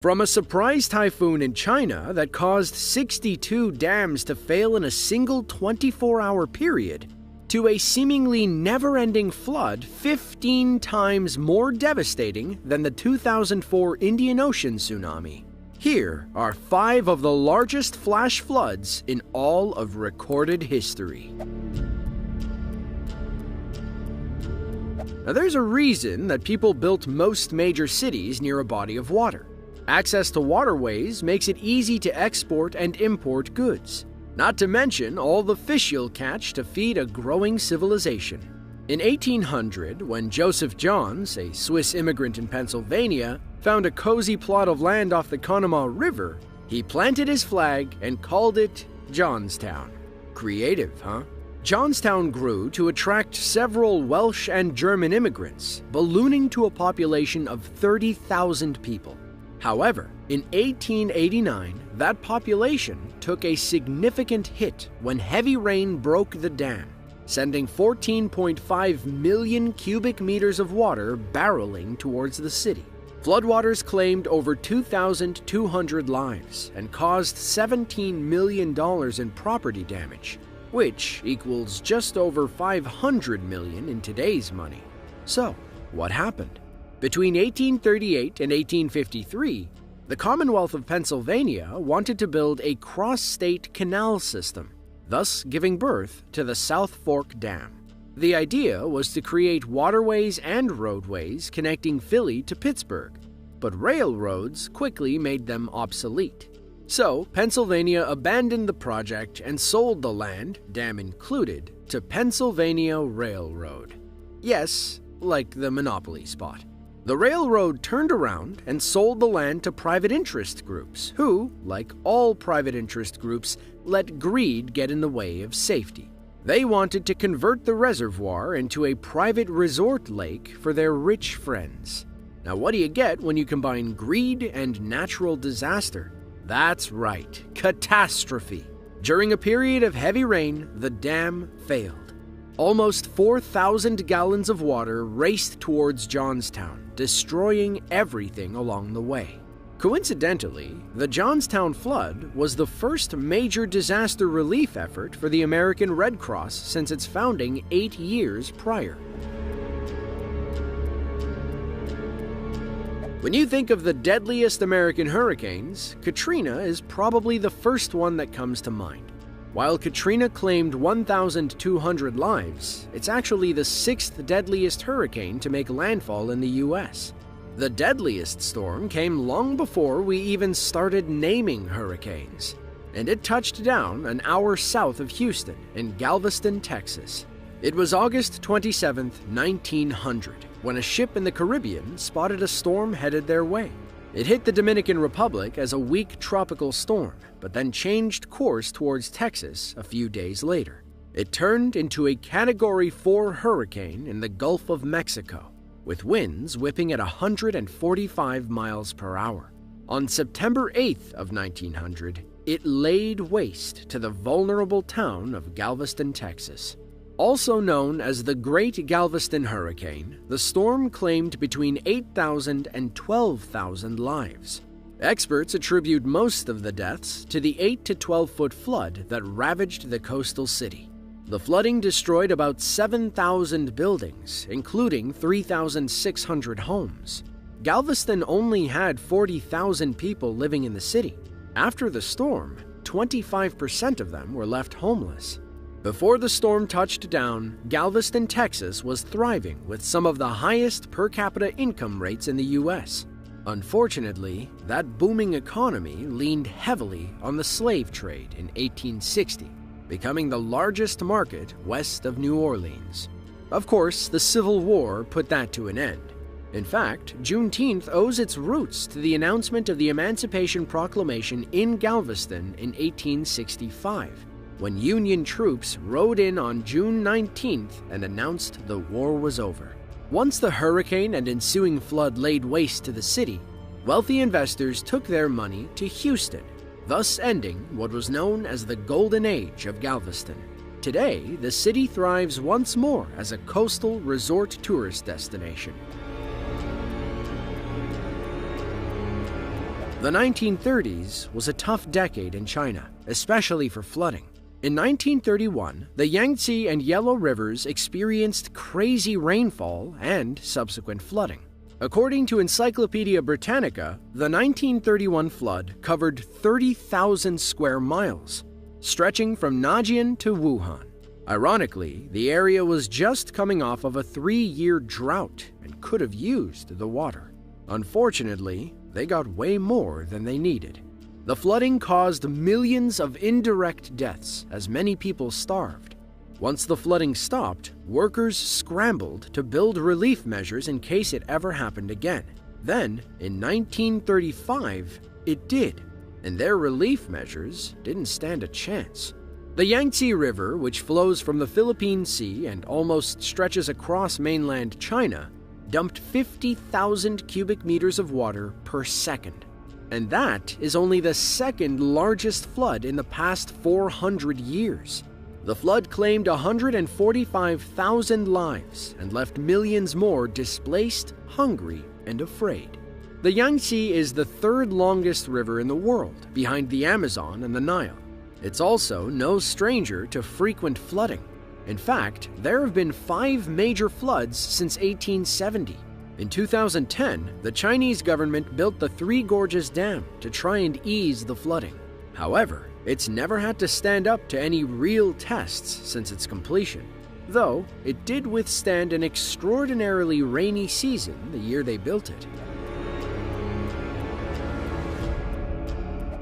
From a surprise typhoon in China that caused 62 dams to fail in a single 24-hour period, to a seemingly never-ending flood 15 times more devastating than the 2004 Indian Ocean tsunami. Here are 5 of the largest flash floods in all of recorded history. Now, there's a reason that people built most major cities near a body of water. Access to waterways makes it easy to export and import goods, not to mention all the fish you'll catch to feed a growing civilization. In 1800, when Joseph Johns, a Swiss immigrant in Pennsylvania, found a cozy plot of land off the Conemaugh River, he planted his flag and called it Johnstown. Creative, huh? Johnstown grew to attract several Welsh and German immigrants, ballooning to a population of 30,000 people. However, in 1889, that population took a significant hit when heavy rain broke the dam, sending 14.5 million cubic meters of water barreling towards the city. Floodwaters claimed over 2,200 lives and caused $17 million in property damage, which equals just over $500 million in today's money. So, what happened? Between 1838 and 1853, the Commonwealth of Pennsylvania wanted to build a cross-state canal system, thus giving birth to the South Fork Dam. The idea was to create waterways and roadways connecting Philly to Pittsburgh, but railroads quickly made them obsolete. So, Pennsylvania abandoned the project and sold the land, dam included, to Pennsylvania Railroad. Yes, like the Monopoly spot. The railroad turned around and sold the land to private interest groups who, like all private interest groups, let greed get in the way of safety. They wanted to convert the reservoir into a private resort lake for their rich friends. Now, what do you get when you combine greed and natural disaster? That's right, catastrophe. During a period of heavy rain, the dam failed. Almost 4,000 gallons of water raced towards Johnstown, destroying everything along the way. Coincidentally, the Johnstown flood was the first major disaster relief effort for the American Red Cross since its founding 8 years prior. When you think of the deadliest American hurricanes, Katrina is probably the first one that comes to mind. While Katrina claimed 1,200 lives, it's actually the 6th deadliest hurricane to make landfall in the U.S. The deadliest storm came long before we even started naming hurricanes, and it touched down an hour south of Houston in Galveston, Texas. It was August 27, 1900, when a ship in the Caribbean spotted a storm headed their way. It hit the Dominican Republic as a weak tropical storm, but then changed course towards Texas a few days later. It turned into a Category 4 hurricane in the Gulf of Mexico, with winds whipping at 145 miles per hour. On September 8th of 1900, it laid waste to the vulnerable town of Galveston, Texas. Also known as the Great Galveston Hurricane, the storm claimed between 8,000 and 12,000 lives. Experts attribute most of the deaths to the 8 to 12-foot flood that ravaged the coastal city. The flooding destroyed about 7,000 buildings, including 3,600 homes. Galveston only had 40,000 people living in the city. After the storm, 25% of them were left homeless. Before the storm touched down, Galveston, Texas was thriving with some of the highest per capita income rates in the U.S. Unfortunately, that booming economy leaned heavily on the slave trade in 1860, becoming the largest market west of New Orleans. Of course, the Civil War put that to an end. In fact, Juneteenth owes its roots to the announcement of the Emancipation Proclamation in Galveston in 1865. When Union troops rode in on June 19th and announced the war was over. Once the hurricane and ensuing flood laid waste to the city, wealthy investors took their money to Houston, thus ending what was known as the Golden Age of Galveston. Today, the city thrives once more as a coastal resort tourist destination. The 1930s was a tough decade in China, especially for flooding. In 1931, the Yangtze and Yellow Rivers experienced crazy rainfall and subsequent flooding. According to Encyclopedia Britannica, the 1931 flood covered 30,000 square miles, stretching from Najian to Wuhan. Ironically, the area was just coming off of a 3-year drought and could have used the water. Unfortunately, they got way more than they needed. The flooding caused millions of indirect deaths as many people starved. Once the flooding stopped, workers scrambled to build relief measures in case it ever happened again. Then, in 1935, it did, and their relief measures didn't stand a chance. The Yangtze River, which flows from the Philippine Sea and almost stretches across mainland China, dumped 50,000 cubic meters of water per second. And that is only the second largest flood in the past 400 years. The flood claimed 145,000 lives and left millions more displaced, hungry, and afraid. The Yangtze is the third longest river in the world, behind the Amazon and the Nile. It's also no stranger to frequent flooding. In fact, there have been 5 major floods since 1870. In 2010, the Chinese government built the Three Gorges Dam to try and ease the flooding. However, it's never had to stand up to any real tests since its completion, though it did withstand an extraordinarily rainy season the year they built it.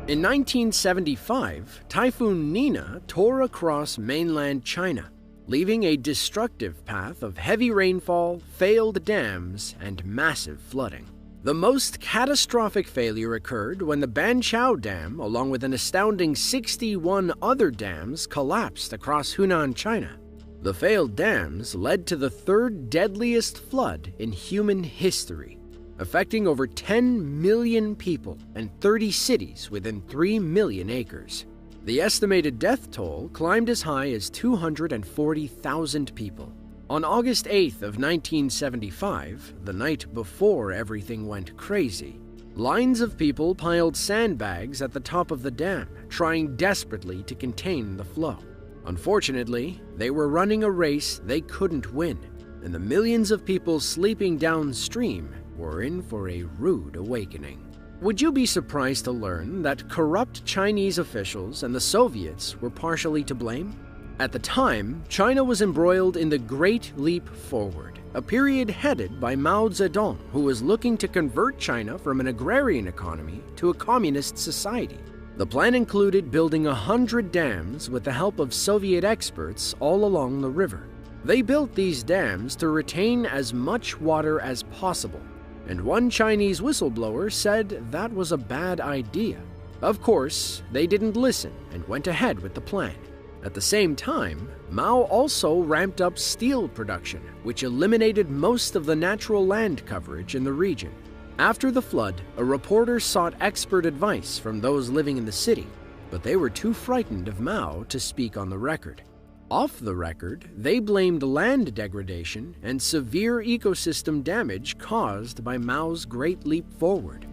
In 1975, Typhoon Nina tore across mainland China, leaving a destructive path of heavy rainfall, failed dams, and massive flooding. The most catastrophic failure occurred when the Banqiao Dam, along with an astounding 61 other dams, collapsed across Hunan, China. The failed dams led to the third deadliest flood in human history, affecting over 10 million people and 30 cities within 3 million acres. The estimated death toll climbed as high as 240,000 people. On August 8th of 1975, the night before everything went crazy, lines of people piled sandbags at the top of the dam, trying desperately to contain the flow. Unfortunately, they were running a race they couldn't win, and the millions of people sleeping downstream were in for a rude awakening. Would you be surprised to learn that corrupt Chinese officials and the Soviets were partially to blame? At the time, China was embroiled in the Great Leap Forward, a period headed by Mao Zedong, who was looking to convert China from an agrarian economy to a communist society. The plan included building 100 dams with the help of Soviet experts all along the river. They built these dams to retain as much water as possible, and one Chinese whistleblower said that was a bad idea. Of course, they didn't listen and went ahead with the plan. At the same time, Mao also ramped up steel production, which eliminated most of the natural land coverage in the region. After the flood, a reporter sought expert advice from those living in the city, but they were too frightened of Mao to speak on the record. Off the record, they blamed land degradation and severe ecosystem damage caused by Mao's Great Leap Forward.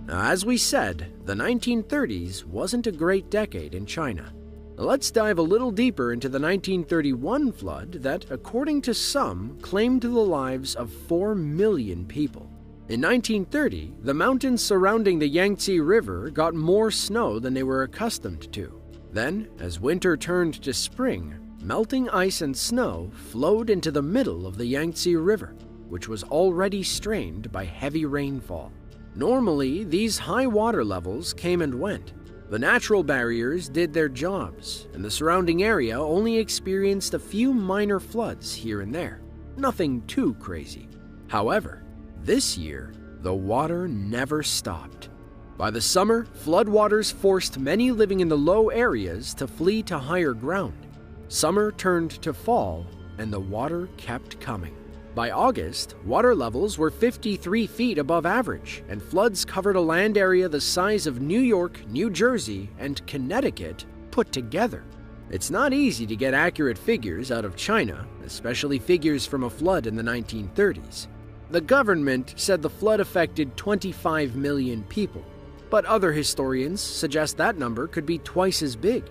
As we said, the 1930s wasn't a great decade in China. Let's dive a little deeper into the 1931 flood that, according to some, claimed the lives of 4 million people. In 1930, the mountains surrounding the Yangtze River got more snow than they were accustomed to. Then, as winter turned to spring, melting ice and snow flowed into the middle of the Yangtze River, which was already strained by heavy rainfall. Normally, these high water levels came and went. The natural barriers did their jobs, and the surrounding area only experienced a few minor floods here and there. Nothing too crazy. However, this year, the water never stopped. By the summer, floodwaters forced many living in the low areas to flee to higher ground. Summer turned to fall, and the water kept coming. By August, water levels were 53 feet above average, and floods covered a land area the size of New York, New Jersey, and Connecticut put together. It's not easy to get accurate figures out of China, especially figures from a flood in the 1930s. The government said the flood affected 25 million people, but other historians suggest that number could be twice as big.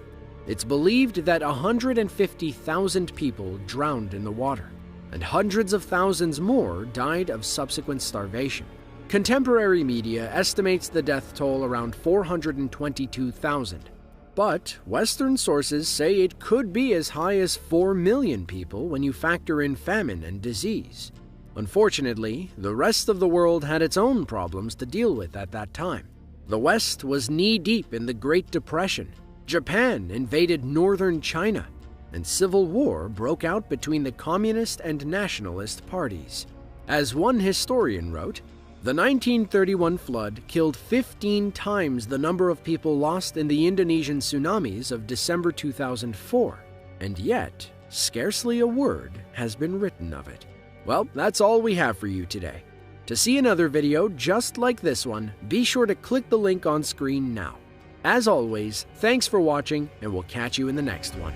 It's believed that 150,000 people drowned in the water, and hundreds of thousands more died of subsequent starvation. Contemporary media estimates the death toll around 422,000, but Western sources say it could be as high as 4 million people when you factor in famine and disease. Unfortunately, the rest of the world had its own problems to deal with at that time. The West was knee-deep in the Great Depression, Japan invaded northern China, and civil war broke out between the communist and nationalist parties. As one historian wrote, the 1931 flood killed 15 times the number of people lost in the Indonesian tsunamis of December 2004, and yet, scarcely a word has been written of it. Well, that's all we have for you today. To see another video just like this one, be sure to click the link on screen now. As always, thanks for watching, and we'll catch you in the next one.